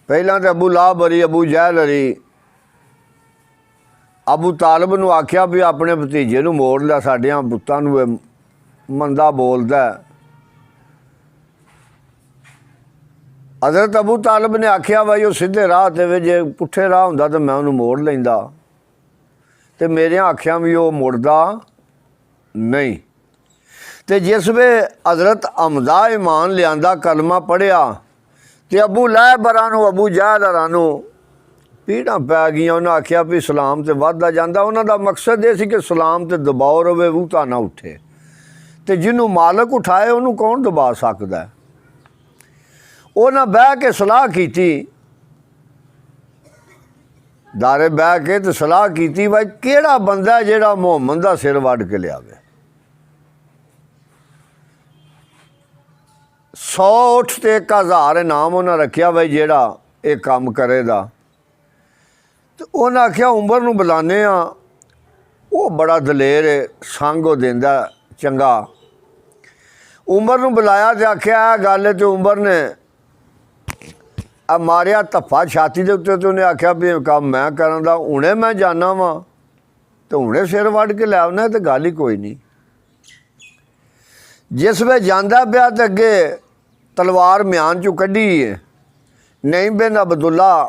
पहला तो अबू लाहब हरी, अबू जहल हरी। अबू तालिब नूं आख्या भी अपने भतीजे नूं मोड़ लिया, साडियां पुत्तां नूं मंदा बोलदा है। हज़रत अबू तालिब ने आख्या भाई वो सीधे राह ते वे, जे पुट्ठे राह हुंदा तो मैं उन्होंने मोड़ लैंदा, तो मेरिया आख्या भी वो मुड़दा नहीं। तो जिस वे हज़रत हमजा ईमान लिया, कलमा पढ़िया, तो अबू लहब नूं, अबू जहल नूं पीड़ा पै गई। उन्हें आख्या भी सलाम तो वधदा जांदा। उन्हां दा मकसद ये सी कि सलाम ते दबाव रवे, बूता ना उठे। तो जिन्हों मालक उठाए उन्होंने कौन दबा सकता है। उन्हें बह के सलाह की, दारे बह के तो सलाह की भाई केड़ा बंदा है जिहड़ा मुहम्मद का सिर वढ़ के लियावे। 100 उठ ते 1000 इनाम उन्हें रखिया भाई जिहड़ा ये काम करेगा। तो उन्हें आख्या उमर नूं बुलाने आ, वो बड़ा दलेर है, संग वो देंदा चंगा। उमर नूं बुलाया तो आख्या गल है। तो उमर ने मारिया धप्पा छाती के उत्ते। तो उन्हें आख्या भी काम मैं करां, हुणे मैं जाना वा तो हुणे सिर वढ़ के लै आउना, तो गल ही कोई नहीं। जिस वे जांदा पिया तो अगे तलवार म्यान चों कड्ढी है, नहीं बिन अब्दुल्ला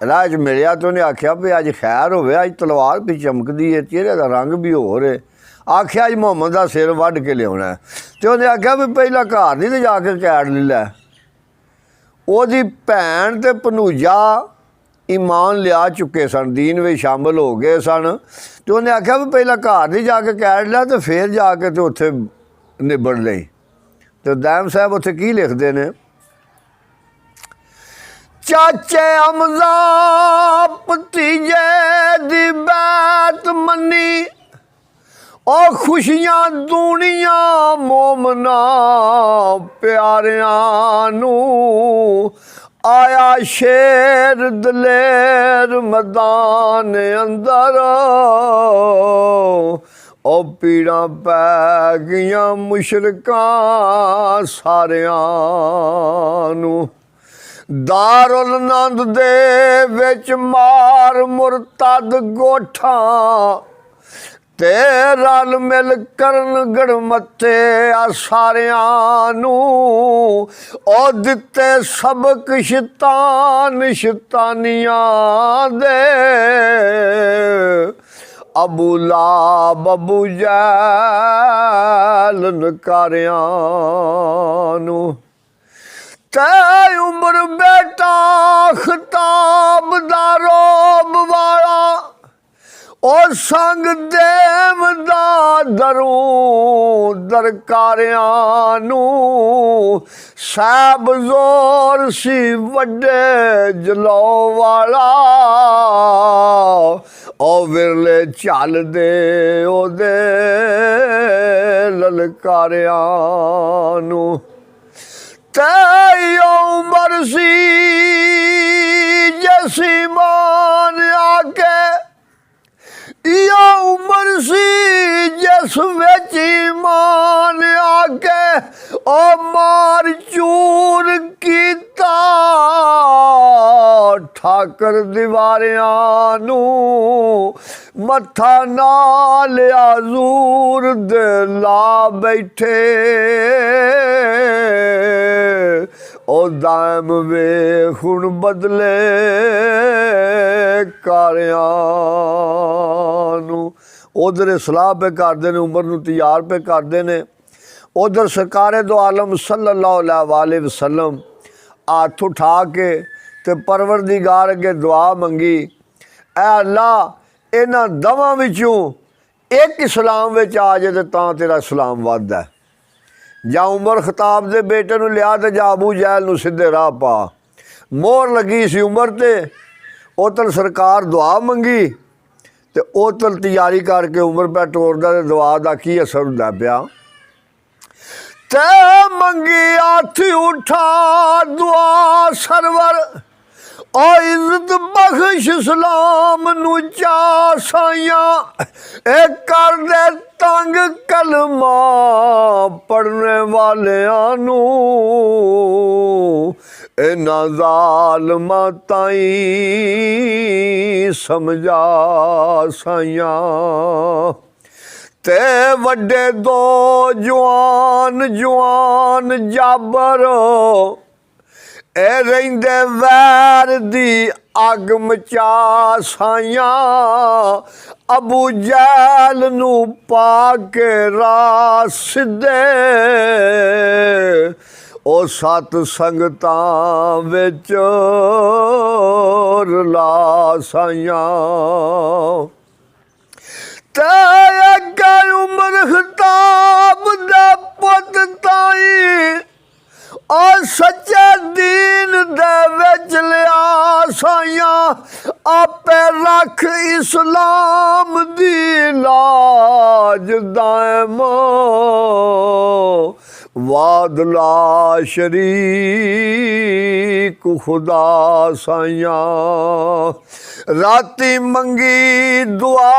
राह च मिलिया। तो उन्हें आख्या भी अज खैर होवे, अज तलवार भी चमकदी है, चेहरे का रंग भी होर है। आख्या अज मुहम्मद का सिर वढ़ के लिया है। तो उन्हें आख्या भी पहला घर नहीं तो जाके कैद ले लै। ओदी भैन ते भनूजा ईमान लिया चुके सन, दीन में शामिल हो गए सन। तो उन्हें आख्या भी पहला घर नहीं जाके कैद लिया, तो फिर जाके तो उत्थे निबड़ लई। तो दैम साहब उत्थे की लिखते ने, चाचे हमजा भतीजे दी बैत मनी, और खुशियां दूनिया मोमना प्यारियां नूं। आया शेर दलेर मैदान अंदर, ओ पीड़ा पै गईयां मुशरकां सारियां नूं। दारुल नंद दे विच मार मुरतद गोठा, ते रल मिल करन गड़मत्ते आ सारियां नूं। ओ दिते सबक शैतान शैतानियां दे, अबू लाहब अबू जहल नकारियां नूं। तै उम्र बेटा खिताब दा रोब वाला, और संग देव दा दरूं दरकारियां नूं। साहब जोर सी वड्डे जलो वाला, ओ विरले चल दे ओदे ललकारियां नूं। तै उमर सी जैसी मान आके, यो उमर सी जिस विच ईमान आके, ओ मार चूर कीता ठाकर दीवारियां नूं। मत्था नाल आजूर दे ला बैठे, ओ दाम वेख हुण बदले कारियां नूं। उधर सलाह पे करते हैं, उमर नूं तैयार पे करते हैं। उधर सरकारे दो आलम सल्लल्लाहु अलैहि वसल्लम हाथ उठा के ते परवरदिगार अगे दुआ मंगी, ऐ अल्लाह इन्हां दवां विचों एक इस्लाम विच आ जाए तो तां तेरा इस्लाम वधदा है। जां उमर खताब दे बेटे नूं लिया तो जां अबू जहल नूं सीधे राह पा। मोहर लगी सी उमर ते, उधर सरकार दुआ मंगी तो उधर तैयारी करके उमर पे टोरदा, ते दुआ का की असर हुंदा पिया। ते मंगी हाथ उठा दुआ सरवर, ओ इज्जत बख्श इस्लाम नू चा साइयां ए कर दे तंग कलमा पढ़ने वालियां नू इन्हां ज़ालिमां ताईं समझा साइयां ते वड्डे दो जवान जाबर ए रहिंदे वैर दी अग मचा साइयां अबू जैल नू पाके राह सिद्धे ओ सत संगतां विच रला साइयां ते अगे उमर खिताब दे पुत ताई और सच्चे दीन दे विच लिया साइयां आपे रख इस्लाम दी लाज दायम वादला शरीक खुदा साइयां राती मंगी दुआ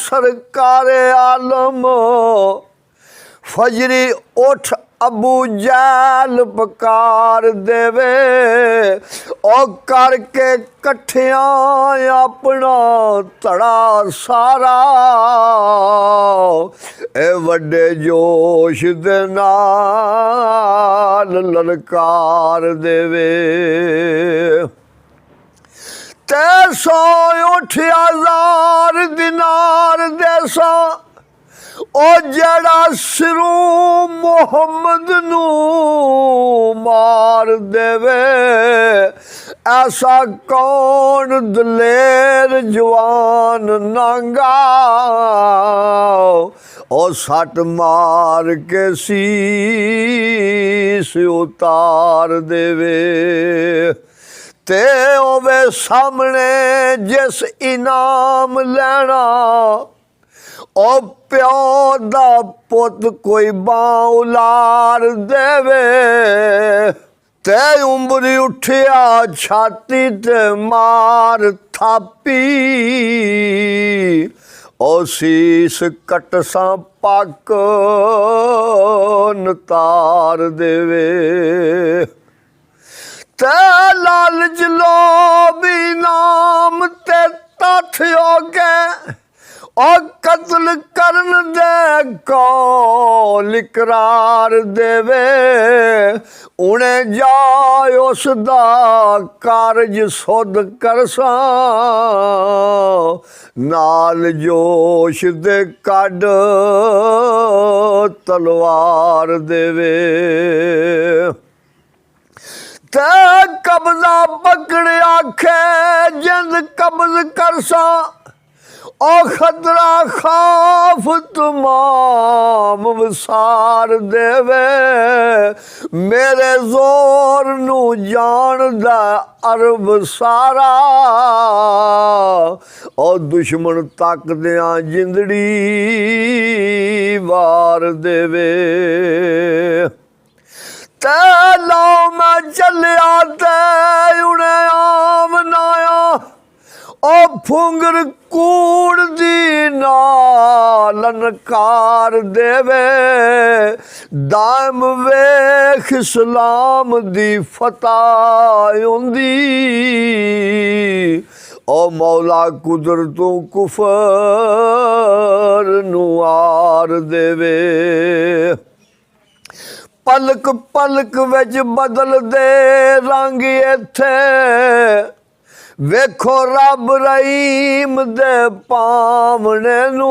सरकार आलम फजरी उठ अबू जैल पकार देवे ओ करके कट्ठियां अपना धड़ा सारा ए वड्डे जोश दे नाल ललकार देवे ते सौ उठ 1000 दिनार देसा ओ जड़ा सिरू मोहम्मद नू मार देवे ऐसा कौन दलेर जवान नांगा ओ सट मार के शीस उतार देवे ते ओवे सामने जिस इनाम लेना ओ प्यो दा पुत कोई बां उलार देवे ते उमरी उठिया छाती ते मार थापी ओ शीस कटसा पक नतार देवे ते लालच लोभी नाम ते तथ हो गए और कत्ल करन दे कौल इकरार देवे उन्हें जाए उसदा कारज सुध करसा नाल जोश दे कड तलवार देवे ते कब्जा पकड़ आखे जिंद कब्ज करसा ओ खतरा खाफ तमाम वसार देवे मेरे जोर नू जानदा अरब सारा ओ दुश्मन तकदियां जिंदड़ी वार देवे ते लो मैं चलिया ते उन्हें आम नाया ओ फुंगर कूड़ दी लनकार देवे दाम वेख इस्लाम दी फतह हुंदी ओ मौला कुदरतों कुफर नुआर देवे पलक पलक विच बदल दे रंग इत्थे वेखो रब रहीम दे पावने नू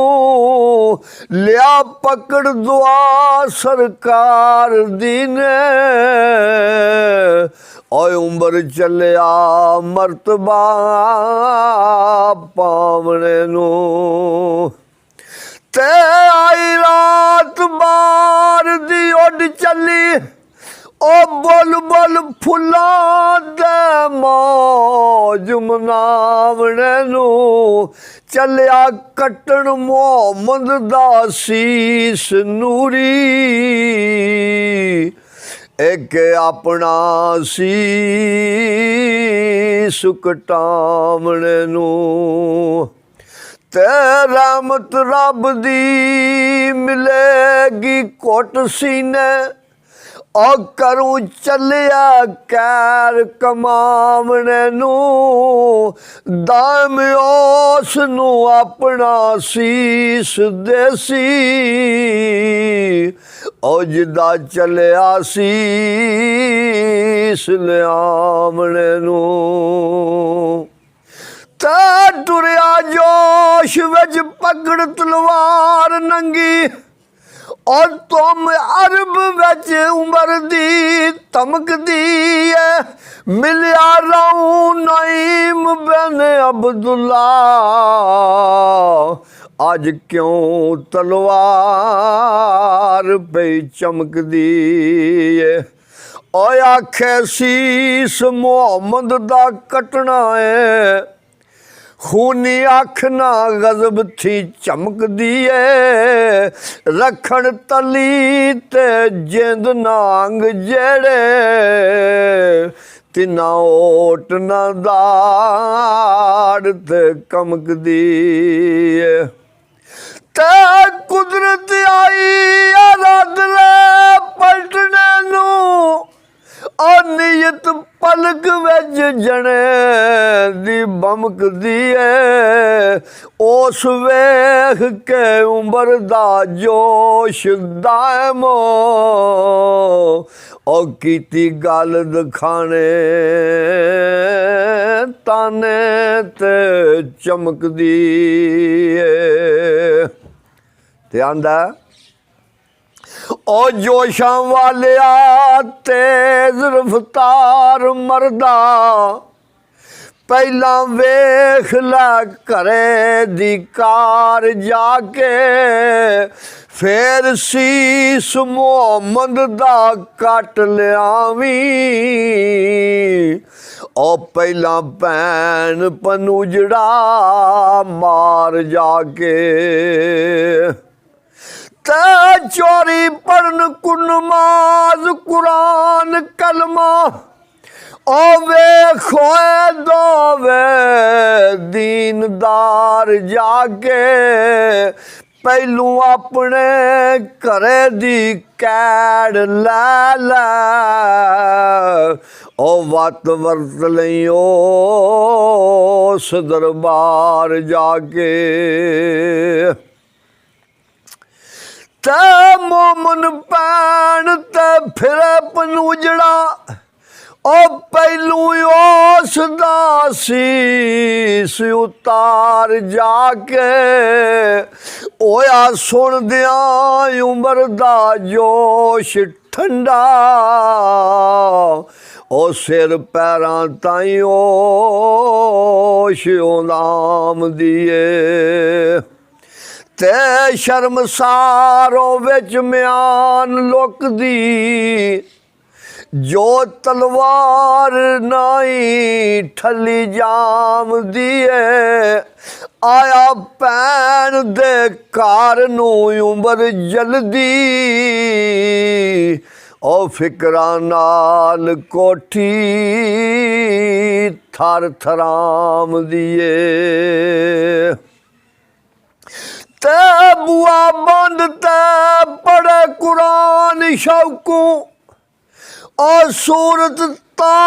लिया पकड़ दुआ सरकार दी ने ओए उम्र चलिया मर्तबा पावने नू ते आई रात बार दी उड चली ओ बोल बोल फुल्लां दे मौज मनावणे नू चलिया कट्टण मोहम्मद दा सीस नूरी एक अपना सीस ਸੁਕਟਾਵਣੇ ਨੂੰ। ਤੇ ਰਹਿਮਤ ਰੱਬ ਦੀ ਮਿਲੇਗੀ ਘੁੱਟ ਸੀਨੇ, ਉਹ ਕਰੂ ਚੱਲਿਆ ਕੈਰ ਕਮਾਵਣੇ ਨੂੰ। ਦਾਇਮ ਉਸ ਨੂੰ ਆਪਣਾ ਸੀਸ ਦੇਸੀ, ਉਹ ਜਿੱਦਾਂ ਚੱਲਿਆ ਸੀਸ ਲਿਆਵਣੇ ਨੂੰ। ਤੇ ਟੁਰਿਆ ਜੋਸ਼ ਵਿੱਚ ਪਕੜ ਤਲਵਾਰ ਨੰਗੀ, ਔਰ ਤੁਮ ਅਰਬ ਵਿੱਚ ਉਮਰ ਦੀ ਧਮਕਦੀ ਏ। ਮਿਲਿਆ ਰਹੂੰ ਨਈਮ ਬਿਨ ਅਬਦੁੱਲਾ, ਅੱਜ ਕਿਉਂ ਤਲਵਾਰ ਪਈ ਚਮਕਦੀ ਏ। ਓਏ ਆਖੇ ਸੀਸ ਮੁਹੰਮਦ ਦਾ ਕੱਟਣਾ ਏ, ਖੂਨੀ ਅੱਖ ਨਾ ਗਜ਼ਬ ਥੀ ਚਮਕਦੀ ਏ। ਰੱਖਣ ਤਲੀ ਤੇ ਜਿੰਦ ਨਾਂਗ ਜਿਹੜੇ, ਤਿੰਨਾ ਓਟ ਨਾ ਦਾੜ ਤੇ ਕਮਕਦੀ ਏ। ਤੇ ਕੁਦਰਤ ਆਈ ਅਰਾਦਲੇ ਪਲਟਣੇ ਨੂੰ, ਉਹ ਨੀਅਤ ਪਲਕ ਵਿੱਚ ਜਣੇ ਦੀ ਬਮਕਦੀ ਏ। ਉਸ ਵੇਖ ਕੇ ਉਮਰ ਦਾ ਜੋਸ਼ ਦਾਇਮ, ਉਹ ਕੀਤੀ ਗੱਲ ਦਿਖਾਣੇ ਤਾਨੇ ਤੇ ਚਮਕਦੀ ਏ। ਤੇ ਆਂਦਾ ਉਹ ਜੋਸ਼ਾਂ ਵਾਲਿਆ ਤੇਜ਼ ਰਫਤਾਰ ਮਰਦਾ, ਪਹਿਲਾਂ ਵੇਖ ਲੈ ਘਰੇ ਦੀ ਕਾਰ ਜਾ ਕੇ। ਫੇਰ ਸੀਸ ਮੁਹੰਮਦ ਦਾ ਕੱਟ ਲਿਆਵੀਂ, ਉਹ ਪਹਿਲਾਂ ਭੈਣ ਪਨੂਜੜਾ ਮਾਰ ਜਾ ਕੇ। ਤੇ ਚੋਰੀ ਪੜਨ ਕੁ ਨਮਾਜ਼ ਕੁਰਾਨ ਕਲਮਾ, ਉਹ ਵੇਖੋਏ ਦੋਵੇ ਦੀਨਦਾਰ ਜਾ ਕੇ। ਪਹਿਲੂ ਆਪਣੇ ਘਰੇ ਦੀ ਕੈੜ ਲੈ ਲੈ, ਉਹ ਵਤ ਵਰਤ ਲਈ ਉਸ ਦਰਬਾਰ ਜਾ ਕੇ। ਤੇ ਮੋਮਨ ਭੈਣ ਤੇ ਫਿਰੇ ਪਨੂਜੜਾ, ਉਹ ਪਹਿਲੂ ਉਸ ਦਾ ਸੀਸ ਉਤਾਰ ਜਾ ਕੇ। ਹੋਇਆ ਸੁਣਦਿਆਂ ਉਮਰ ਦਾ ਜੋਸ਼ ਠੰਡਾ, ਉਹ ਸਿਰ ਪੈਰਾਂ ਤਾਈਂ ਹੋਸ਼ ਆਉਂਦੀ ਏ। ਤੇ ਸ਼ਰਮਸਾਰੋ ਵਿੱਚ ਮਿਆਨ ਲੁਕਦੀ, ਜੋ ਤਲਵਾਰ ਨਾਈ ਠੱਲੀ ਜਾਮਦੀ ਏ। ਆਇਆ ਭੈਣ ਦੇ ਘਰ ਨੂੰ ਉਮਰ ਜਲਦੀ, ਉਹ ਫਿਕਰਾਂ ਨਾਲ ਕੋਠੀ ਥਰ ਥਰਾਮਦੀ ਏ। ਤੇ ਬੂਆ ਬੰਦ ਤੇ ਪੜੇ ਕੁਰਾਨ ਸ਼ੌਕੂ, और सूरत दा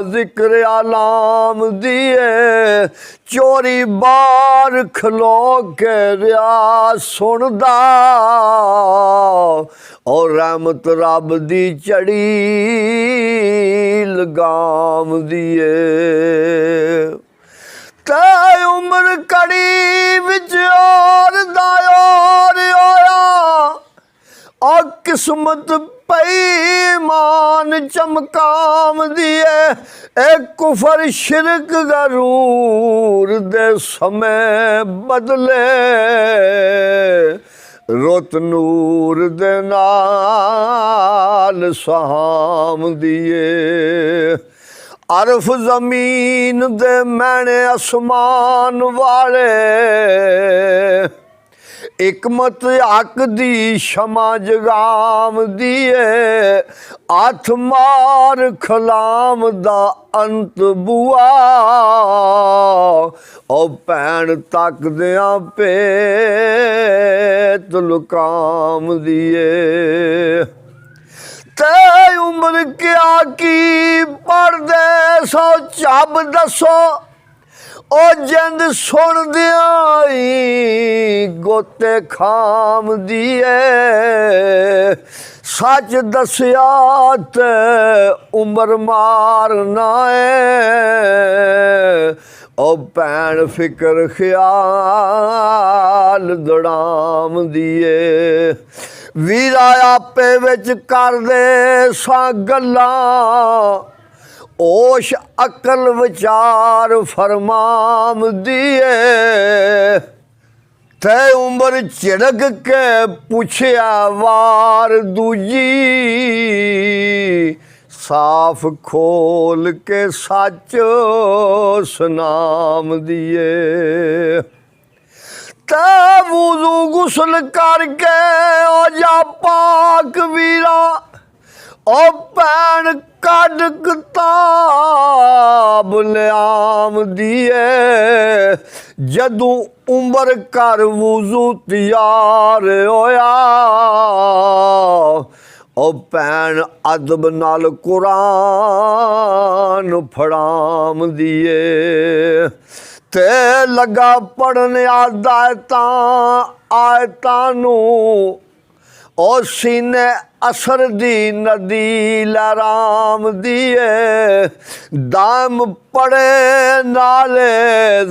जिक्र आलाम दिए। चोरी बार खलो के रिया सुनदा, और रहमत रब दी चढ़ी लगाम दिए। ते उम्र कड़ी विच और दायोर होया, और किस्मत पैमान चमकाम दिए। एक कुफर शिरक गरूर दे समय बदले, रुत नूर दे नाल सहाम दिए। अरफ जमीन दे मैने आसमान वाले, हिकमत हक दी क्षमा जगाम दिए हथ मार खलाम दा अंत बुआ ओ भैन तकदियां पेत लुकाम दिए ते उम्र क्या की पढ़दे सो चब दसो ओ जिंद सुन दियाई गोते खाम दिए सच दसिया ते उम्र मारना है ओ भैन फिक्र ख्याल दड़ाम दिए वीरा आपे विच कर दे सा गल्लां ओश अकल विचार फरमाम दिए ते उम्र झिड़क के पुछया वार दूजी साफ खोल के सच सुनाम दिए ते वुज़ू गुसल करके ओ जा पाक वीरा ओ भैन कड किताब लियाम दिए जदू उम्र कर वुज़ू तैयार होया ओ भैन अदब नाल कुरान फड़ाम दिए ते लगा पढ़न आयतां नू ओ सीने असर दी नदी लहराम दिए दाम पड़े नाले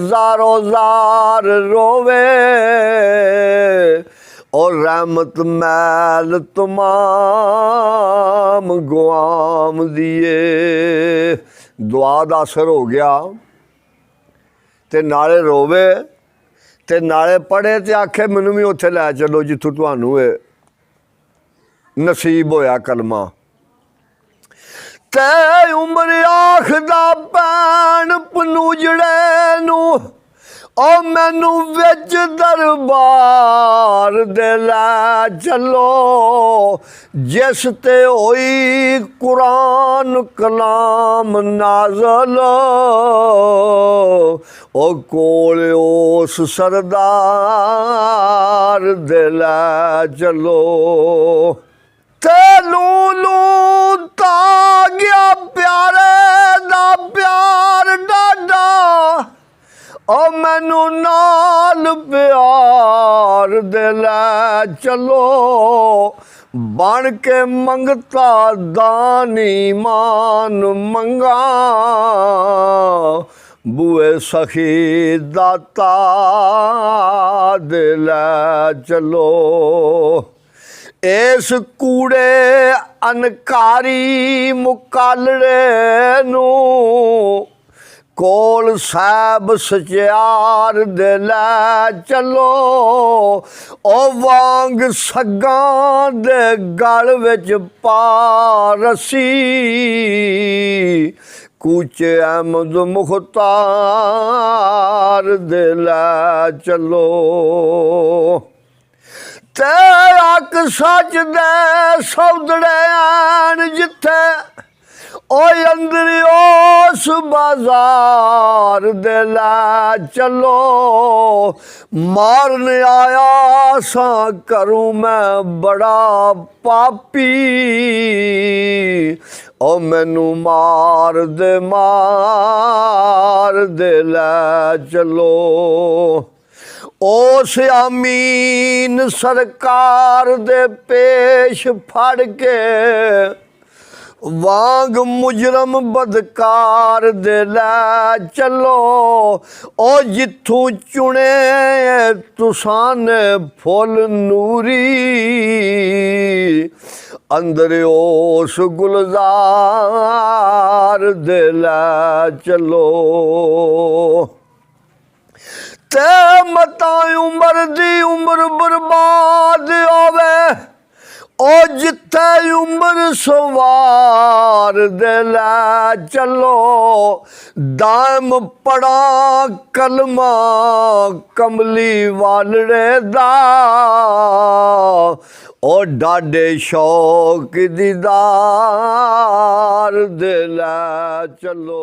ज़ारो ज़ार रोवे और रहमत मैल तमाम गुआम दिए दुआ दा असर हो गया ते नाले रोवे ते नाले पढ़े ते आखे मैनू भी उत्थे लै चलो जिथों तुहानू नसीब होया कलमा ते उम्र आखदा भैन पनूजड़े नू ओ मैनू विच दरबार दे लै चलो जिस ते होई कुरान कलाम नाज़ल ओ कोल उस सरदार दे लै चलो ते लू तागिया प्यारे दा प्यार डाडा ओ मैनू नाल प्यार दे लै चलो बन के मंगता दानी मान मंगा बुए सखी दाता दे लै चलो इस कूड़े अनकारी मुकालड़े नू कोल साहब सचियार दे लै चलो ओ वांग सगां दे गल विच पा रसी कूचे अहमद मुख्तार दे लै चलो ते अक सच दे सौदड़े आन जिथे ओ अंदर उस बाजार दे लै चलो मारन आया सा करूं मैं बड़ा पापी ओ मैनू मार दे लै चलो उस अमीन सरकार दे पेश फड़ के वांग मुजरम बदकार दे लै चलो ओ जिथों चुने तुसां ने फुल नूरी अंदर उस गुलजार दे लै चलो ते मता उम्र दी उम्र बर्बाद होवे ओ ओ जिथे उम्र सवार दे लै चलो दाम पड़ा कलमा कमली वालड़े दा ओ डाडे शौक दीदार दे लै चलो।